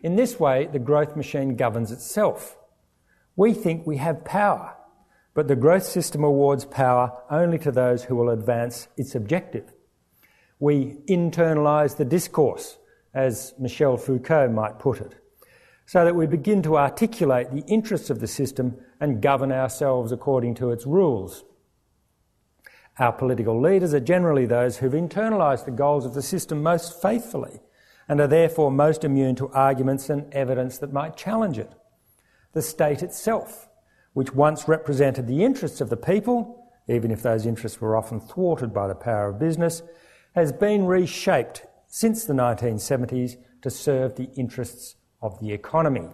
In this way, the growth machine governs itself. We think we have power, but the growth system awards power only to those who will advance its objective. We internalise the discourse, as Michel Foucault might put it, so that we begin to articulate the interests of the system and govern ourselves according to its rules. Our political leaders are generally those who've internalised the goals of the system most faithfully and are therefore most immune to arguments and evidence that might challenge it. The state itself, which once represented the interests of the people, even if those interests were often thwarted by the power of business, has been reshaped since the 1970s to serve the interests of the economy.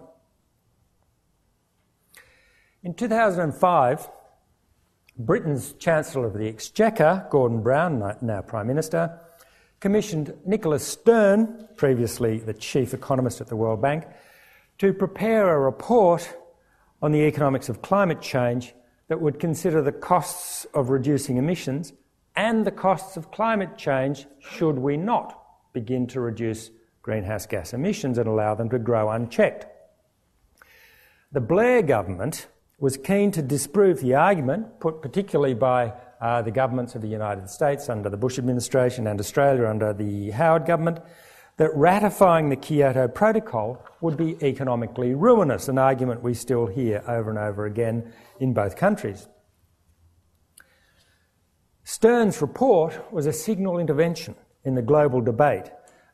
In 2005, Britain's Chancellor of the Exchequer, Gordon Brown, now Prime Minister, commissioned Nicholas Stern, previously the chief economist at the World Bank, to prepare a report on the economics of climate change that would consider the costs of reducing emissions and the costs of climate change should we not begin to reduce greenhouse gas emissions and allow them to grow unchecked. The Blair government was keen to disprove the argument put particularly by the governments of the United States under the Bush administration and Australia under the Howard government that ratifying the Kyoto Protocol would be economically ruinous, an argument we still hear over and over again in both countries. Stern's report was a signal intervention in the global debate,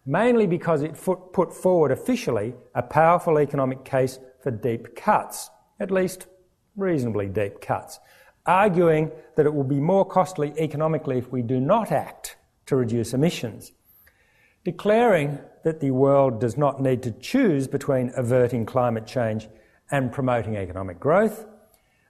mainly because it put forward officially a powerful economic case for deep cuts, at least reasonably deep cuts, arguing that it will be more costly economically if we do not act to reduce emissions, declaring that the world does not need to choose between averting climate change and promoting economic growth.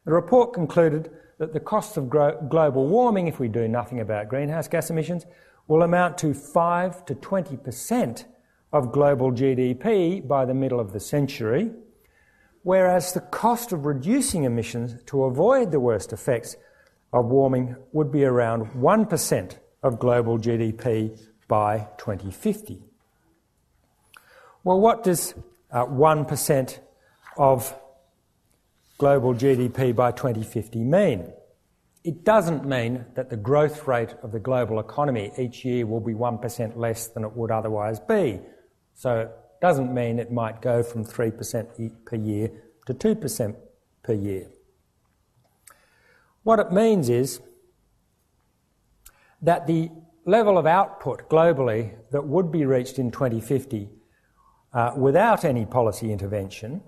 The report concluded that the costs of global warming, if we do nothing about greenhouse gas emissions, will amount to 5 to 20% of global GDP by the middle of the century, whereas the cost of reducing emissions to avoid the worst effects of warming would be around 1% of global GDP by 2050. Well, what does 1% of global GDP by 2050 mean? It doesn't mean that the growth rate of the global economy each year will be 1% less than it would otherwise be. So it doesn't mean it might go from 3% per year to 2% per year. What it means is that the level of output globally that would be reached in 2050 without any policy intervention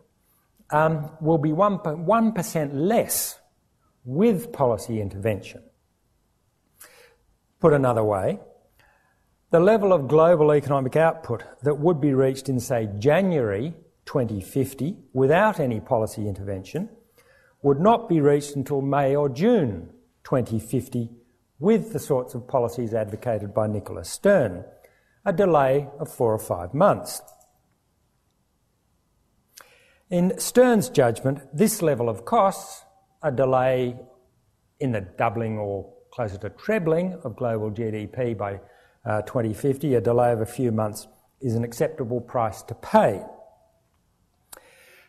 will be 1% less with policy intervention. Put another way, the level of global economic output that would be reached in, say, January 2050 without any policy intervention would not be reached until May or June 2050 with the sorts of policies advocated by Nicholas Stern, a delay of 4 or 5 months. In Stern's judgment, this level of costs, a delay in the doubling or closer to trebling of global GDP by 2050, a delay of a few months, is an acceptable price to pay.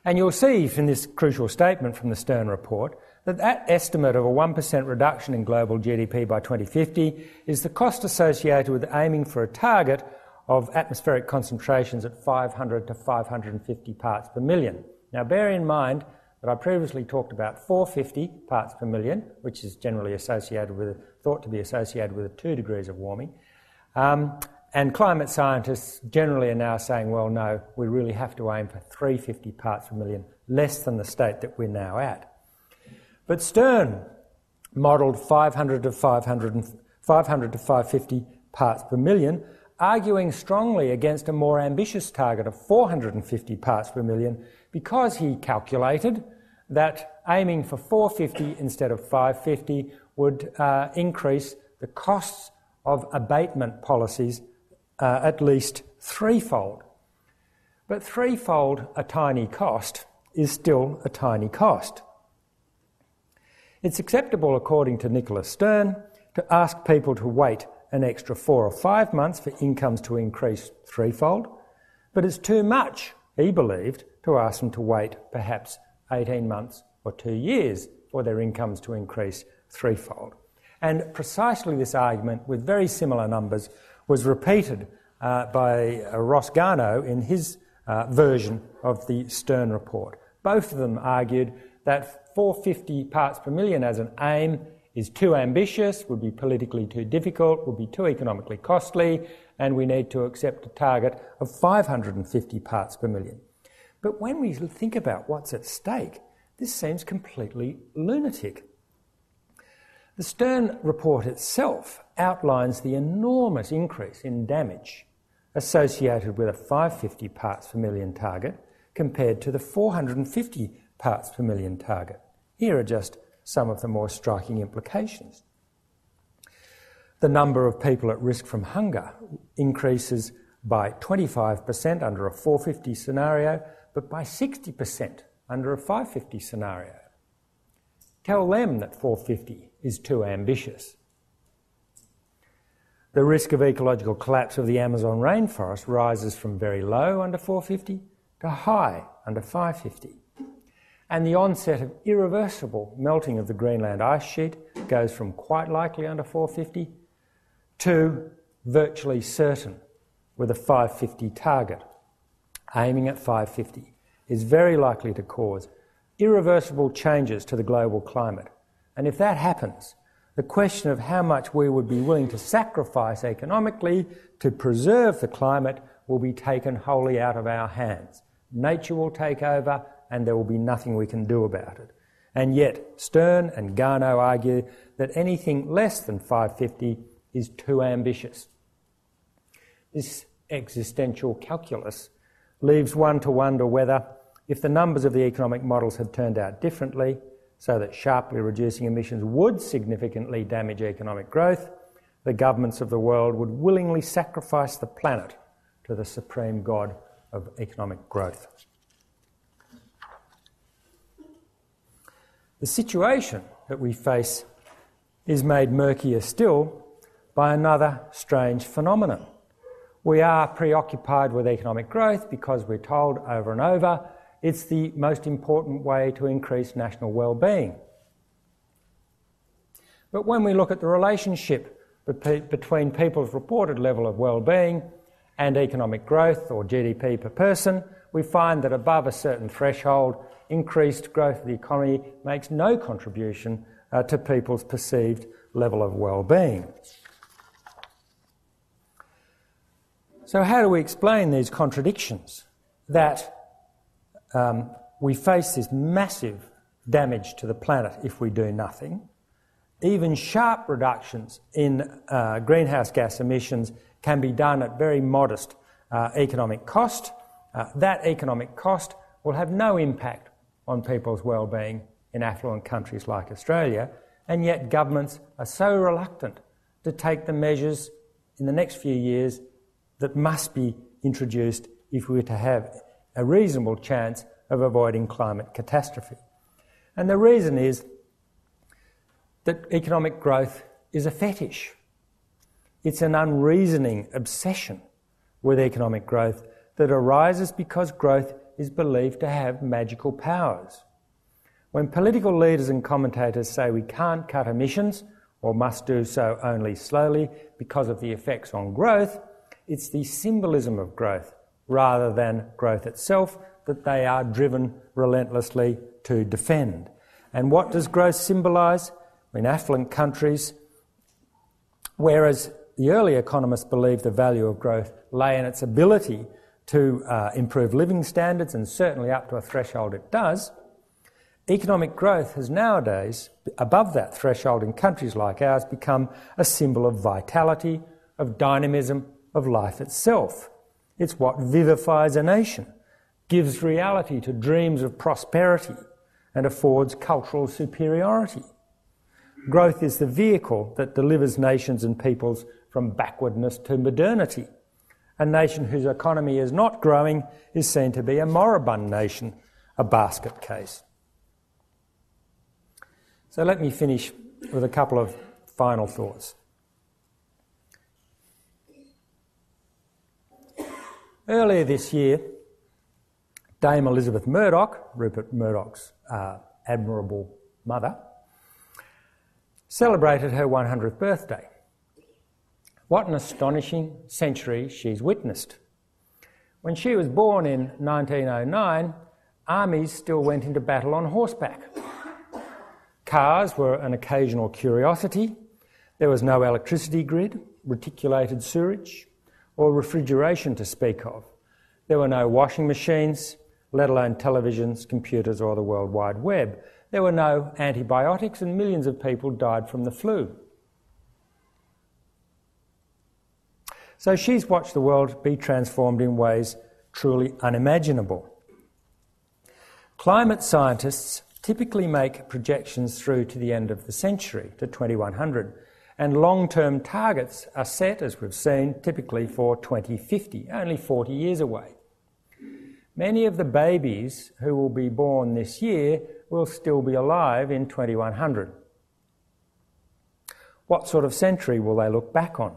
And you'll see from this crucial statement from the Stern report that that estimate of a 1% reduction in global GDP by 2050 is the cost associated with aiming for a target of atmospheric concentrations at 500 to 550 parts per million. Now bear in mind that I previously talked about 450 parts per million, which is generally thought to be associated with 2 degrees of warming. And climate scientists generally are now saying, well, no, we really have to aim for 350 parts per million, less than the state that we're now at. But Stern modelled 500 to 550 parts per million, arguing strongly against a more ambitious target of 450 parts per million because he calculated that aiming for 450 instead of 550 would increase the costs of abatement policies at least threefold. But threefold a tiny cost is still a tiny cost. It's acceptable, according to Nicholas Stern, to ask people to wait an extra 4 or 5 months for incomes to increase threefold, but it's too much he believed, to ask them to wait perhaps 18 months or 2 years for their incomes to increase threefold. And precisely this argument, with very similar numbers, was repeated by Ross Garnaut in his version of the Stern report. Both of them argued that 450 parts per million as an aim is too ambitious, would be politically too difficult, would be too economically costly, and we need to accept a target of 550 parts per million. But when we think about what's at stake, this seems completely lunatic. The Stern report itself outlines the enormous increase in damage associated with a 550 parts per million target compared to the 450 parts per million target. Here are just some of the more striking implications. The number of people at risk from hunger increases by 25% under a 450 scenario, but by 60% under a 550 scenario. Tell them that 450 is too ambitious. The risk of ecological collapse of the Amazon rainforest rises from very low under 450 to high under 550. And the onset of irreversible melting of the Greenland ice sheet goes from quite likely under 450 to virtually certain with a 550 target. Aiming at 550 is very likely to cause irreversible changes to the global climate. And if that happens, the question of how much we would be willing to sacrifice economically to preserve the climate will be taken wholly out of our hands. Nature will take over and there will be nothing we can do about it. And yet Stern and Garnaut argue that anything less than 550 is too ambitious. This existential calculus leaves one to wonder whether, if the numbers of the economic models had turned out differently, so that sharply reducing emissions would significantly damage economic growth, the governments of the world would willingly sacrifice the planet to the supreme god of economic growth. The situation that we face is made murkier still by another strange phenomenon. We are preoccupied with economic growth because we're told over and over it's the most important way to increase national well-being. But when we look at the relationship between people's reported level of well-being and economic growth, or GDP per person, we find that above a certain threshold, increased growth of the economy makes no contribution to people's perceived level of well-being. So how do we explain these contradictions? That we face this massive damage to the planet if we do nothing. Even sharp reductions in greenhouse gas emissions can be done at very modest economic cost. That economic cost will have no impact on people's well-being in affluent countries like Australia, and yet governments are so reluctant to take the measures in the next few years that must be introduced if we were to have a reasonable chance of avoiding climate catastrophe. And the reason is that economic growth is a fetish. It's an unreasoning obsession with economic growth that arises because growth is believed to have magical powers. When political leaders and commentators say we can't cut emissions or must do so only slowly because of the effects on growth, it's the symbolism of growth rather than growth itself that they are driven relentlessly to defend. And what does growth symbolise? In affluent countries, whereas the early economists believed the value of growth lay in its ability to improve living standards, and certainly up to a threshold it does, economic growth has nowadays, above that threshold in countries like ours, become a symbol of vitality, of dynamism, of life itself. It's what vivifies a nation, gives reality to dreams of prosperity, and affords cultural superiority. Growth is the vehicle that delivers nations and peoples from backwardness to modernity. A nation whose economy is not growing is seen to be a moribund nation, a basket case. So let me finish with a couple of final thoughts. Earlier this year, Dame Elizabeth Murdoch, Rupert Murdoch's admirable mother, celebrated her 100th birthday. What an astonishing century she's witnessed. When she was born in 1909, armies still went into battle on horseback. Cars were an occasional curiosity. There was no electricity grid, reticulated sewerage, or refrigeration to speak of. There were no washing machines, let alone televisions, computers, or the World Wide Web. There were no antibiotics, and millions of people died from the flu. So she's watched the world be transformed in ways truly unimaginable. Climate scientists typically make projections through to the end of the century, to 2100, and long-term targets are set, as we've seen, typically for 2050, only 40 years away. Many of the babies who will be born this year will still be alive in 2100. What sort of century will they look back on?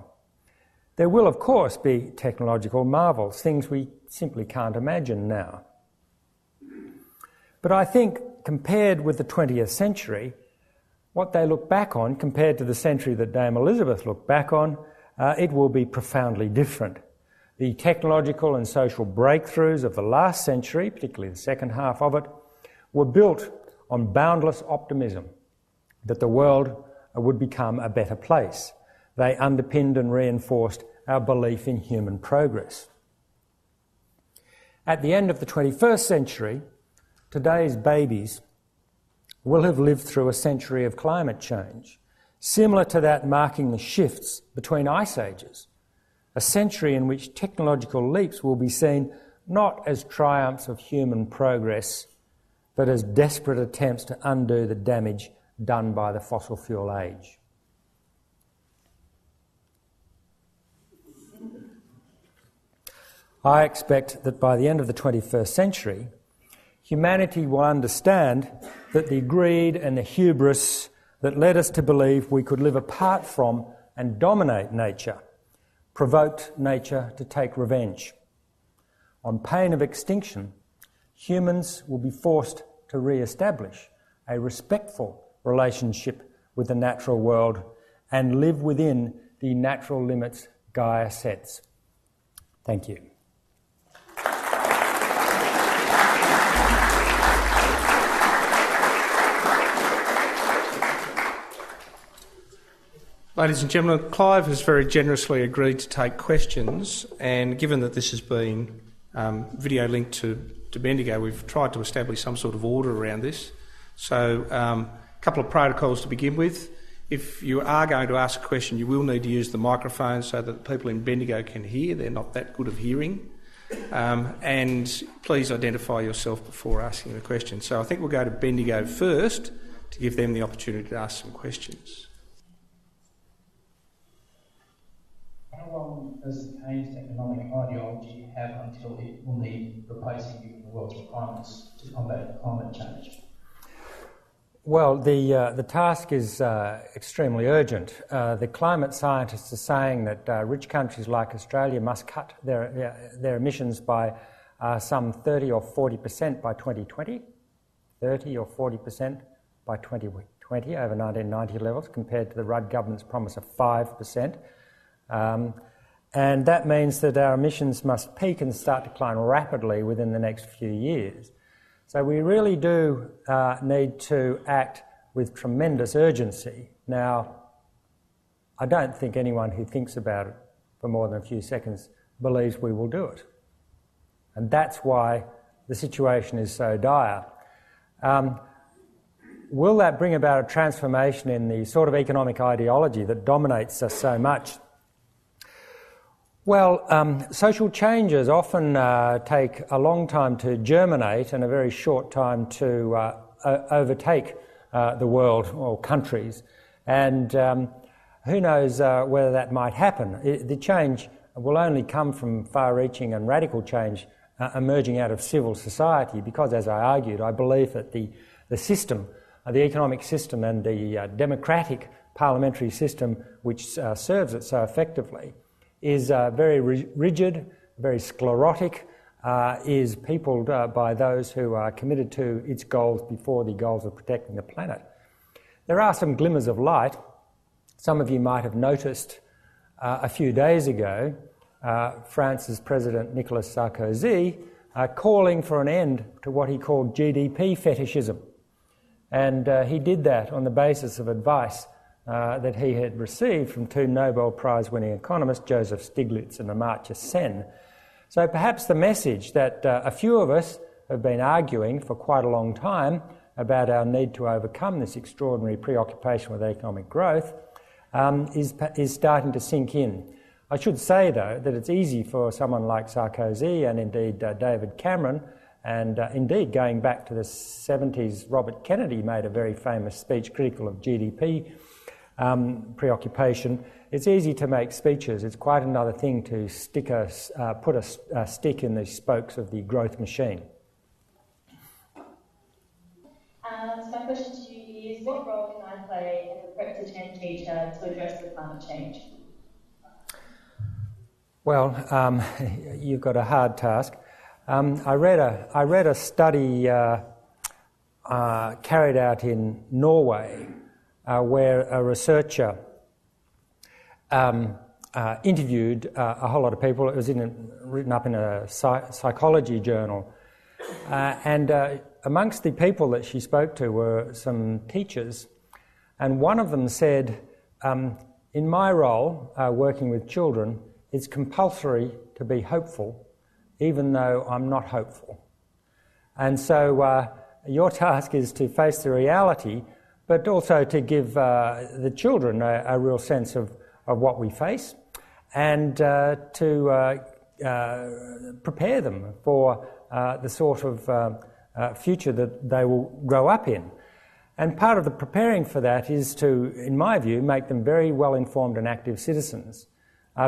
There will, of course, be technological marvels, things we simply can't imagine now. But I think, compared with the 20th century, what they look back on, compared to the century that Dame Elizabeth looked back on, it will be profoundly different. The technological and social breakthroughs of the last century, particularly the second half of it, were built on boundless optimism that the world would become a better place. They underpinned and reinforced our belief in human progress. At the end of the 21st century, today's babies will have lived through a century of climate change, similar to that marking the shifts between ice ages, a century in which technological leaps will be seen not as triumphs of human progress, but as desperate attempts to undo the damage done by the fossil fuel age. I expect that by the end of the 21st century, humanity will understand that the greed and the hubris that led us to believe we could live apart from and dominate nature provoked nature to take revenge. On pain of extinction, humans will be forced to re-establish a respectful relationship with the natural world and live within the natural limits Gaia sets. Thank you. Ladies and gentlemen, Clive has very generously agreed to take questions, and given that this has been video linked to Bendigo, we've tried to establish some sort of order around this. So a couple of protocols to begin with. If you are going to ask a question, you will need to use the microphone so that the people in Bendigo can hear. They're not that good of hearing. And please identify yourself before asking the question. So I think we'll go to Bendigo first to give them the opportunity to ask some questions. How long does the Keynesian economic ideology have until it will need replacing given the world's requirements to combat climate change? Well, the task is extremely urgent. The climate scientists are saying that rich countries like Australia must cut their emissions by some 30 or 40% by 2020, 30 or 40% by 2020 over 1990 levels, compared to the Rudd government's promise of 5%. And that means that our emissions must peak and start to climb rapidly within the next few years. So we really do need to act with tremendous urgency. Now, I don't think anyone who thinks about it for more than a few seconds believes we will do it. And that's why the situation is so dire. Will that bring about a transformation in the sort of economic ideology that dominates us so much? Well, social changes often take a long time to germinate and a very short time to overtake the world or countries. And who knows whether that might happen. The change will only come from far-reaching and radical change emerging out of civil society because, as I argued, I believe that the system, the economic system and the democratic parliamentary system which serves it so effectively is very rigid, very sclerotic, is peopled by those who are committed to its goals before the goals of protecting the planet. There are some glimmers of light. Some of you might have noticed a few days ago France's President Nicolas Sarkozy calling for an end to what he called GDP fetishism. And he did that on the basis of advice that he had received from two Nobel Prize-winning economists, Joseph Stiglitz and Amartya Sen. So perhaps the message that a few of us have been arguing for quite a long time about our need to overcome this extraordinary preoccupation with economic growth is starting to sink in. I should say, though, that it's easy for someone like Sarkozy and indeed David Cameron, and indeed going back to the 70s, Robert Kennedy made a very famous speech critical of GDP preoccupation. It's easy to make speeches. It's quite another thing to put a stick in the spokes of the growth machine. So my question to you is, what role can I play as a Prep to 10 teacher to address the climate change? Well, you've got a hard task. I read a study carried out in Norway where a researcher interviewed a whole lot of people. It was written up in a psychology journal. And amongst the people that she spoke to were some teachers. And one of them said, in my role, working with children, it's compulsory to be hopeful, even though I'm not hopeful. And so your task is to face the reality, but also to give the children a real sense of what we face, and to prepare them for the sort of future that they will grow up in. And part of the preparing for that is to, in my view, make them very well-informed and active citizens,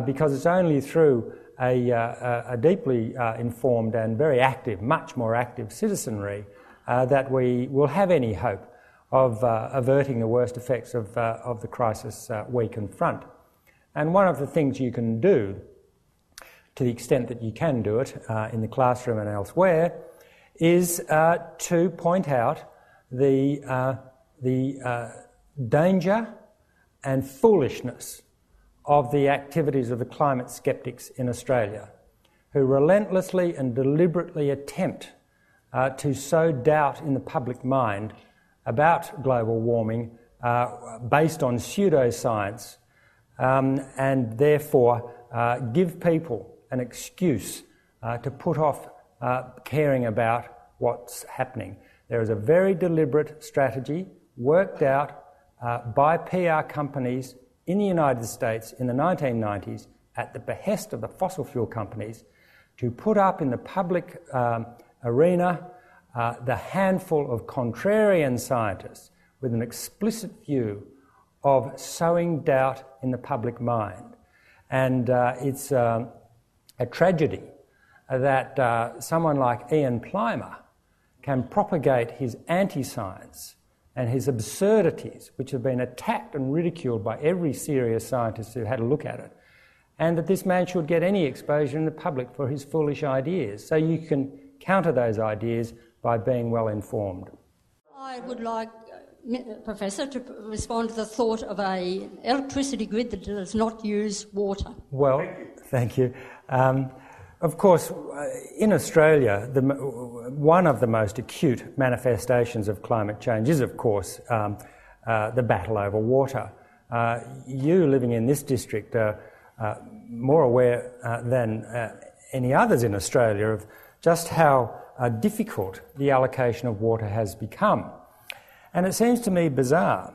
because it's only through a deeply informed and very active, much more active citizenry that we will have any hope of averting the worst effects of the crisis we confront. And one of the things you can do, to the extent that you can do it in the classroom and elsewhere, is to point out the danger and foolishness of the activities of the climate skeptics in Australia, who relentlessly and deliberately attempt to sow doubt in the public mind about global warming based on pseudoscience, and therefore give people an excuse to put off caring about what's happening. There is a very deliberate strategy worked out by PR companies in the United States in the 1990s at the behest of the fossil fuel companies to put up in the public arena the handful of contrarian scientists with an explicit view of sowing doubt in the public mind. And it's a tragedy that someone like Ian Plimer can propagate his anti-science and his absurdities, which have been attacked and ridiculed by every serious scientist who had a look at it, and that this man should get any exposure in the public for his foolish ideas. So you can counter those ideas by being well informed. I would like, Professor, to respond to the thought of an electricity grid that does not use water. Well, thank you. Of course, in Australia, one of the most acute manifestations of climate change is, of course, the battle over water. You living in this district are more aware than any others in Australia of just how difficult the allocation of water has become. And it seems to me bizarre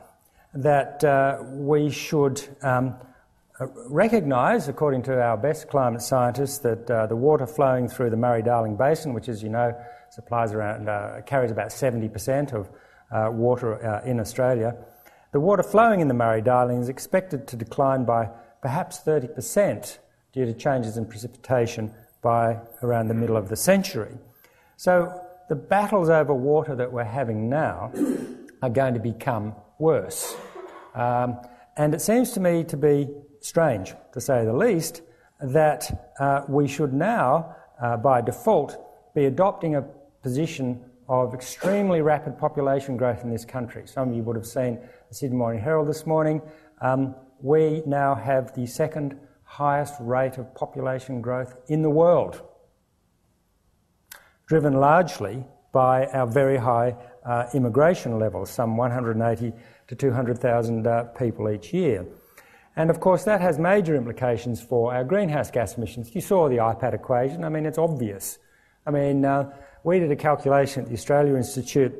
that we should recognise, according to our best climate scientists, that the water flowing through the Murray-Darling Basin, which, as you know, carries about 70% of water in Australia, the water flowing in the Murray-Darling is expected to decline by perhaps 30% due to changes in precipitation by around the middle of the century. So the battles over water that we're having now are going to become worse. And it seems to me to be strange, to say the least, that we should now by default, be adopting a position of extremely rapid population growth in this country. Some of you would have seen the Sydney Morning Herald this morning. We now have the second highest rate of population growth in the world, driven largely by our very high immigration levels, some 180 to 200,000 people each year. And of course that has major implications for our greenhouse gas emissions. You saw the iPad equation. I mean, it's obvious. I mean, we did a calculation at the Australia Institute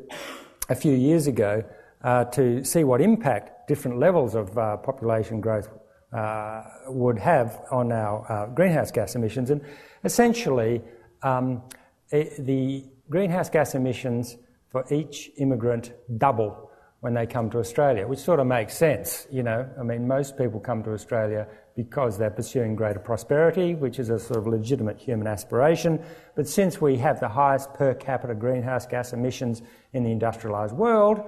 a few years ago to see what impact different levels of population growth would have on our greenhouse gas emissions. And essentially, the greenhouse gas emissions for each immigrant double when they come to Australia, which sort of makes sense, you know. I mean, most people come to Australia because they're pursuing greater prosperity, which is a sort of legitimate human aspiration. But since we have the highest per capita greenhouse gas emissions in the industrialised world,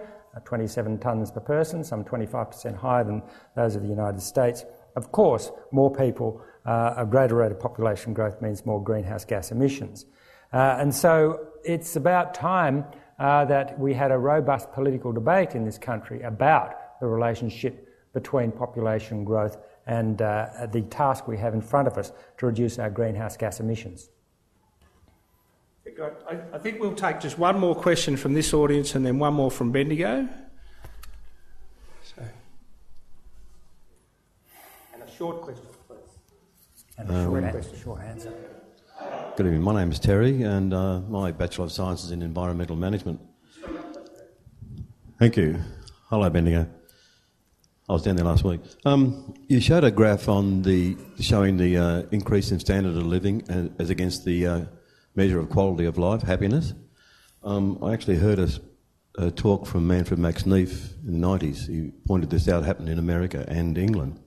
27 tonnes per person, some 25% higher than those of the United States, of course, more people, a greater rate of population growth means more greenhouse gas emissions. And so it's about time that we had a robust political debate in this country about the relationship between population growth and the task we have in front of us to reduce our greenhouse gas emissions. I think we'll take just one more question from this audience and then one more from Bendigo. And a short question, please. And a short answer. Good evening, my name is Terry and my Bachelor of Science is in Environmental Management. Thank you. Hello, Bendigo. I was down there last week. You showed a graph showing the increase in standard of living as against the measure of quality of life, happiness. I actually heard a talk from Manfred Max Neef in the 90s. He pointed this out, happened in America and England.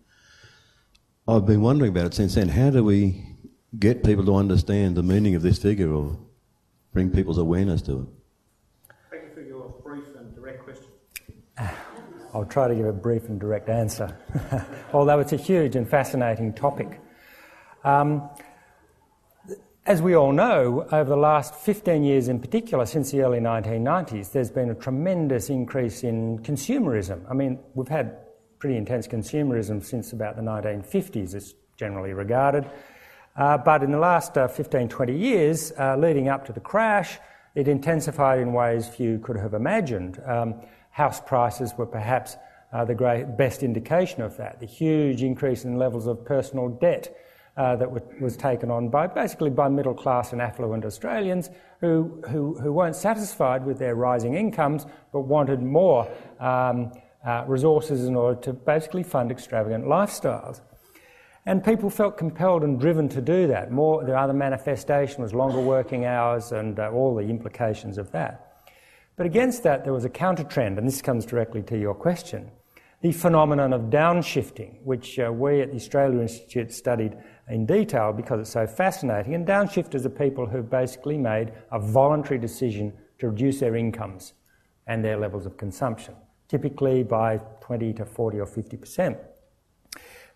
I've been wondering about it since then. How do we get people to understand the meaning of this figure or bring people's awareness to it? Thank you for your brief and direct question. I'll try to give a brief and direct answer, although it's a huge and fascinating topic. As we all know, over the last 15 years in particular, since the early 1990s, there's been a tremendous increase in consumerism. I mean, we've had pretty intense consumerism since about the 1950s, it's generally regarded. But in the last 15, 20 years, leading up to the crash, it intensified in ways few could have imagined. House prices were perhaps the best indication of that. The huge increase in levels of personal debt that was taken on by middle class and affluent Australians who weren't satisfied with their rising incomes but wanted more resources in order to basically fund extravagant lifestyles. And people felt compelled and driven to do that. The other manifestation was longer working hours and all the implications of that. But against that, there was a counter-trend, and this comes directly to your question, the phenomenon of downshifting, which we at the Australia Institute studied in detail because it's so fascinating. And downshifters are people who've basically made a voluntary decision to reduce their incomes and their levels of consumption, typically by 20 to 40 or 50%.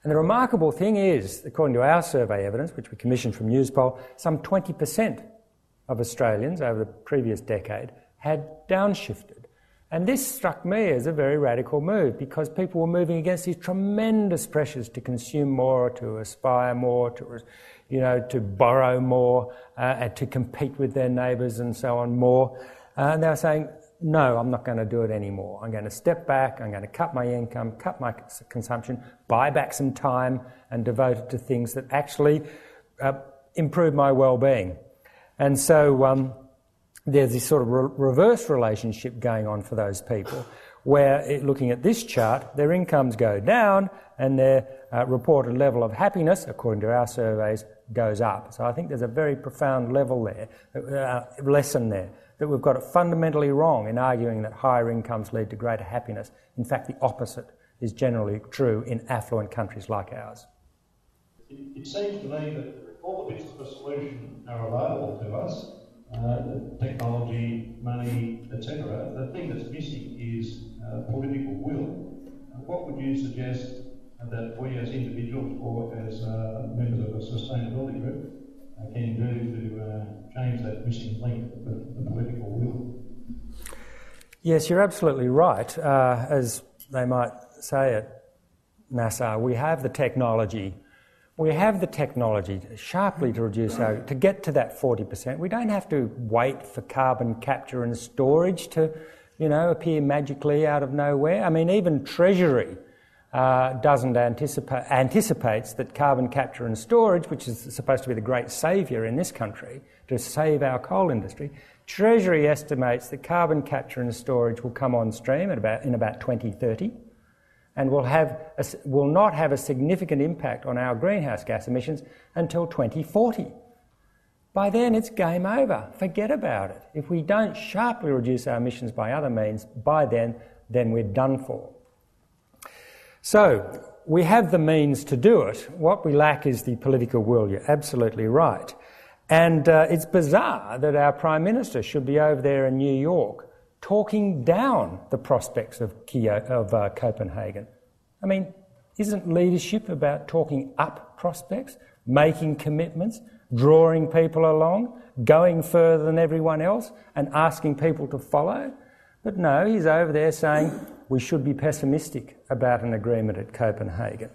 And the remarkable thing is, according to our survey evidence, which we commissioned from Newspoll, some 20% of Australians over the previous decade had downshifted. And this struck me as a very radical move because people were moving against these tremendous pressures to consume more, to aspire more, to borrow more, and to compete with their neighbours and so on more. And they were saying, no, I'm not going to do it anymore. I'm going to step back, I'm going to cut my income, cut my consumption, buy back some time and devote it to things that actually improve my well-being. And so there's this sort of reverse relationship going on for those people where, looking at this chart, their incomes go down and their reported level of happiness, according to our surveys, goes up. So I think there's a very profound lesson there, that we've got it fundamentally wrong in arguing that higher incomes lead to greater happiness. In fact, the opposite is generally true in affluent countries like ours. It seems to me that all the bits of the solution are available to us, technology, money, etc. The thing that's missing is political will. What would you suggest that we as individuals or as members of a sustainability group can you do to change that missing link of the political will? Yes, you're absolutely right. As they might say at NASA, we have the technology. We have the technology sharply to reduce to get to that 40%. We don't have to wait for carbon capture and storage to, appear magically out of nowhere. I mean, even Treasury anticipates that carbon capture and storage, which is supposed to be the great saviour in this country to save our coal industry, Treasury estimates that carbon capture and storage will come on stream in about 2030 and will not have a significant impact on our greenhouse gas emissions until 2040. By then, it's game over. Forget about it. If we don't sharply reduce our emissions by other means, by then we're done for. So, we have the means to do it. What we lack is the political will. You're absolutely right. And it's bizarre that our Prime Minister should be over there in New York talking down the prospects of Copenhagen. I mean, isn't leadership about talking up prospects, making commitments, drawing people along, going further than everyone else and asking people to follow? But no, he's over there saying we should be pessimistic about an agreement at Copenhagen.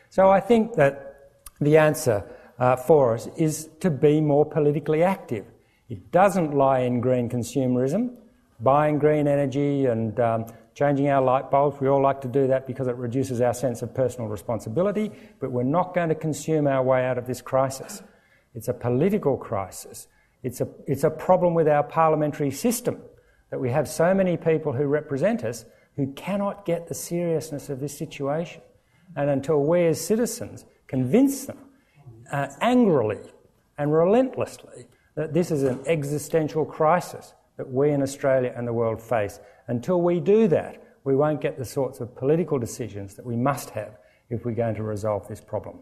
So I think that the answer for us is to be more politically active. It doesn't lie in green consumerism, buying green energy and changing our light bulbs. We all like to do that because it reduces our sense of personal responsibility, but we're not going to consume our way out of this crisis. It's a political crisis. It's a problem with our parliamentary system that we have so many people who represent us who cannot get the seriousness of this situation. And until we as citizens convince them angrily and relentlessly that this is an existential crisis that we in Australia and the world face, until we do that, we won't get the sorts of political decisions that we must have if we're going to resolve this problem.